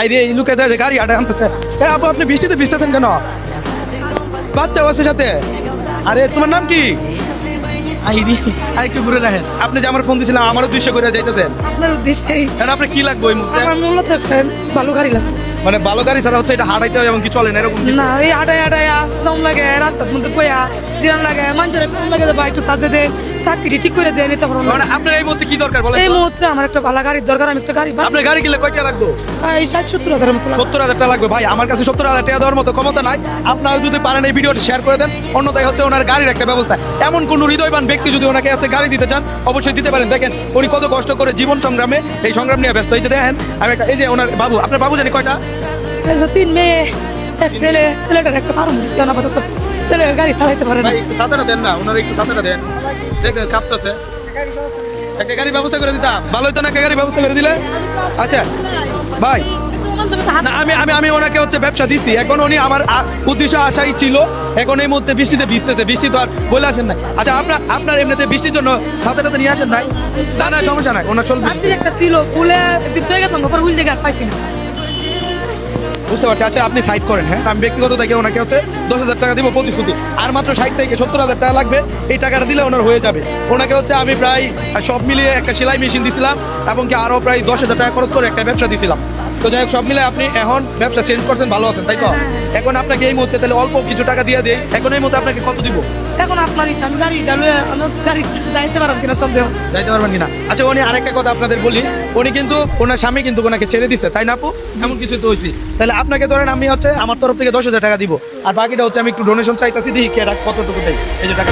আরে এই লোকে গাড়ি আটা আনতেছে। আপু আপনি বৃষ্টিতে ভিজতেছেন কেন? বাচ্চা আছে সাথে। আরে তোমার নাম কি? আইরি আর একটু ঘুরে রাখেন। আপনি যে আমার ফোন দিয়েছিলেন আমারও 200 করে যাইতেছেন। আপনার উদ্দেশ্যে এটা আপনার কি লাগবে ওই মুহূর্তে? আমার মূলত একটা ভালো গাড়ি লাগবে। মানে ভালো গাড়ি ছাড়া হচ্ছে এটা হাঁটাইতে হয় এমন কি চলে না এরকম কিছু? না এই আটায় আটায়া জাম লাগে রাস্তার মধ্যে বয়া জিরান লাগে মানুষের কম লাগে ভাই একটু সাজে দেন চাকরি ঠিক করে দেন এটা পারবো মানে না। আপনার এই মুহূর্তে কি দরকার বলেন এই তো? মুহূর্তে আমার একটা ভালো গাড়ির দরকার, আমি একটা গাড়ি আপনার গাড়ি কিনলে কয়টা লাগবে? এই 60-70 হাজারের মতো লাগবে। 70,000 টাকা লাগবে ভাই। আমার কাছে 70,000 টাকা দেওয়ার মতো ক্ষমতা নাই। আপনারা যদি পারেন এই ভিডিওটি শেয়ার করে দেন, অন্যথায় হচ্ছে ওনার গাড়ির একটা ব্যবস্থা। এমন কোন হৃদয়বান ব্যক্তি যদি ওনাকে হচ্ছে গাড়ি দিতে চান অবশ্যই দিতে পারেন। দেখেন উনি কত কষ্ট করে জীবন সংগ্রামে এই সংগ্রাম নিয়ে ব্যস্ত। এই যে দেখেন আমি একটা এই যে ওনার বাবু, আপনার বাবু জানি কয়টা? 3 মেয়ে এক ছেলে, ছেলেটার একটা পারম দিচ্ছে না আপাতত, ছেলে গাড়ি চালাইতে পারে না। ভাই একটু সাদাটা দেন না, ওনার একটু সাদাটা দেন। দেখেন কাঁপতেছে। একটা গাড়ি ব্যবস্থা করে দিতাম ভালো হতো না, একটা গাড়ি ব্যবস্থা করে দিলে। আচ্ছা ভাই না, আমি আমি আমি ওনাকে হচ্ছে ব্যবসা দিছি। এখন উনি আমার উদ্দেশ্য আশাই ছিল। এখন এই মুহূর্তে বৃষ্টিতে ভিজতেছে, বৃষ্টি তো আর বলে আসেন নাই। আচ্ছা আপনার এমনিতে বৃষ্টির জন্য ছাতাটাতে নিয়ে আসেন নাই? না না সমস্যা নাই, ওনার চলবে। আপনি একটা ছিল ফুলে একদিন তো গেছিলাম পর উল্টে গাড়ি পাইছি না। বুঝতে পারছি। আচ্ছা আপনি সাইড করেন। হ্যাঁ আমি ব্যক্তিগত থেকে ওনাকে হচ্ছে 10,000 টাকা দিব প্রতিশ্রুতি। আর মাত্র 60 থেকে 70,000 টাকা লাগবে। এই টাকাটা দিলে ওনার হয়ে যাবে। ওনাকে হচ্ছে আমি প্রায় সব মিলিয়ে একটা সেলাই মেশিন দিছিলাম এবং কি আরও প্রায় 10,000 টাকা খরচ করে একটা ব্যবসা দিছিলাম। তো যাই হোক সব মিলে আপনি এখন ব্যবসা চেঞ্জ করছেন, ভালো আছেন তাই তো? এখন আপনাকে এই মুহূর্তে তাহলে অল্প কিছু টাকা দিয়ে দিই। এখন এই মুহূর্তে আপনাকে কত দিব? এখন আপনার ইচ্ছা, আমি গাড়ি গাড়ি যাইতে পারবো কিনা সন্দেহ। যাইতে পারবেন কিনা? আচ্ছা উনি আরেকটা কথা আপনাদের বলি, উনি কিন্তু ওনার স্বামী কিন্তু ওনাকে ছেড়ে দিছে তাই না আপু? এমন কিছু তো হয়েছি। তাহলে আপনাকে ধরেন আমি হচ্ছে আমার তরফ থেকে 10,000 টাকা দিব, আর বাকিটা হচ্ছে আমি একটু ডোনেশন চাইতেছি, দেখি কে কতটুকু দেয়। এই যে টাকা